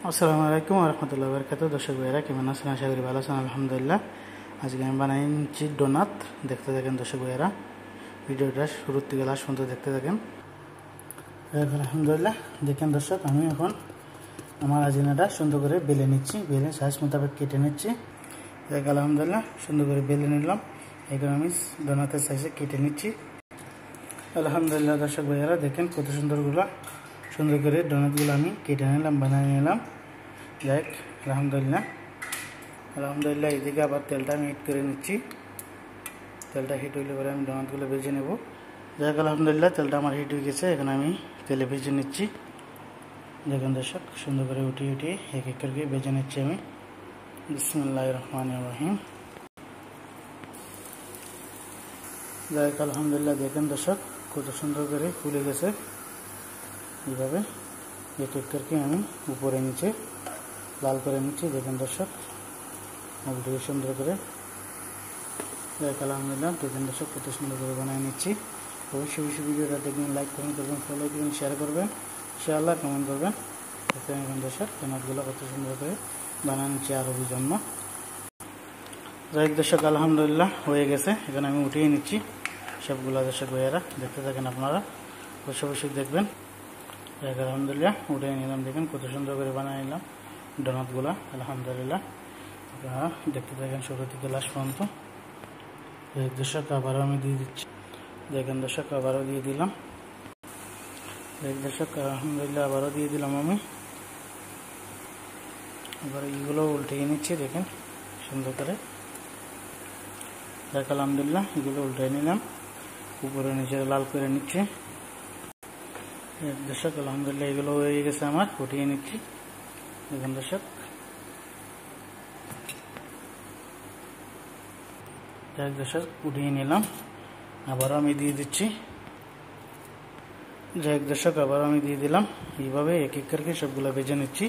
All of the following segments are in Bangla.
আসসালামু আলাইকুম রহমতুল্লাহ বরকাত। দর্শক ভাইয়েরা কেমন আছেন? আশা করি ভালো আছেন, আলহামদুলিল্লাহ। আজকে আমি বানাই নিচ্ছি ডোনাট। দেখতে থাকেন দর্শক ভাইয়েরা, ভিডিওটা শুরুর থেকে লাস্ট পর্যন্ত দেখতে থাকেন। আলহামদুলিল্লাহ, দেখেন দর্শক, আমি এখন আমার আজিনাটা সুন্দর করে বেলে নিচ্ছি, বেলে সাইজ মোতাবেক কেটে নিচ্ছি। দেখ আলহামদুলিল্লাহ সুন্দর করে বেলে নিলাম। এখন আমি ডোনাটের সাইজে কেটে নিচ্ছি। আলহামদুলিল্লাহ দর্শক ভাইয়েরা দেখেন কত সুন্দর করে ডোনাটগুলো আমি কেটে নিলাম, বানিয়ে নিলাম। যাই আলহামদুলিল্লাহ এদিকে আবার তেলটা আমি হিট করে নিচ্ছি। তেলটা হিট হইলে পরে আমি ডোনাটগুলো ভেজে নেব। যাই আলহামদুলিল্লাহ তেলটা আমার হিট হয়ে গেছে, এখন আমি তেলে ভেজে নিচ্ছি। দেখুন দর্শক, সুন্দর করে উঠিয়ে এক এক করে ভেজে নিচ্ছি আমি। বিসমিল্লাহির রহমানির রহিম। যাই আলহামদুলিল্লাহ দেখেন দর্শক কত সুন্দর করে ফুলে গেছে। এইভাবে এক এক করে আমি উপরে নিচে লাল করে নিচ্ছি। দেখেন দর্শক উল্টিয়ে সুন্দর করে। আলহামদুলিল্লাহ দেখেন দর্শক কত সুন্দর করে বানিয়ে নিচ্ছি। অবশ্যই ভিডিওটা দেখবেন, লাইক কমেন্ট করবেন, ফলো করবেন, শেয়ার করবেন, ইনশাআল্লাহ কমেন্ট করবেন। দেখেন দর্শক ডোনাটগুলো কত সুন্দর করে বানিয়ে নিচ্ছি আরবির জন্য। যাই দর্শক আলহামদুলিল্লাহ হয়ে গেছে, এখানে আমি উঠিয়ে নিচ্ছি সবগুলো। দর্শক ভাইয়েরা দেখতে থাকেন, আপনারা অবশ্যই দেখবেন। আলহামদুলিল্লাহ উঠিয়ে নিলাম, দেখেন কত সুন্দর করে বানিয়ে নিলাম ডোনাটগুলা। আলহামদুলিল্লাহ আপনারা দেখতে থাকেন শুরু থেকে লাস্ট পর্যন্ত। দর্শক আবারও আমি দিয়ে দিচ্ছি। দেখেন দর্শক আবারও দিয়ে দিলাম। দর্শক আলহামদুলিল্লাহ আবারও দিয়ে দিলাম আমি। এবার এইগুলো উল্টিয়ে নিচ্ছি, দেখেন সুন্দর করে। দেখ আলহামদুলিল্লাহ এগুলো উল্টিয়ে নিলাম, উপরে নিচে লাল করে নিচ্ছি। দর্শক আলহামদুলিল্লাহ এগুলো হয়ে গেছে আমার, উঠিয়ে নিচ্ছি। দেখেন দর্শক উঠিয়ে নিলাম, আবারও আমি দিয়ে দিচ্ছি। যাই দর্শক আবারও আমি দিয়ে দিলাম। এইভাবে এক এক করে সবগুলো ভেজে নিচ্ছি।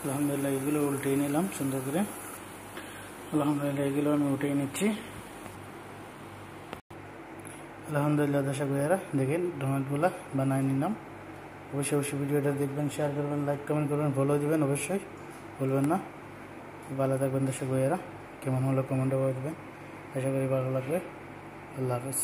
আলহামদুলিল্লাহ এগুলো উল্টিয়ে নিলাম সুন্দর করে। আলহামদুলিল্লাহ এগুলো আমি উঠিয়ে নিচ্ছি। আলহামদুলিল্লাহ দর্শক ভাইয়েরা দেখেন ডোনাটগুলো বানিয়ে নিলাম। অবশ্যই ভিডিওটা দেখবেন, শেয়ার করবেন, লাইক কমেন্ট করবেন, ফলো দিবেন, অবশ্যই বলবেন না। ভালো থাকবেন দর্শক ভাইয়েরা, কেমন হলো কমেন্টে বলবেন, আশা করি ভালো লাগবে। আল্লাহ হাফেজ।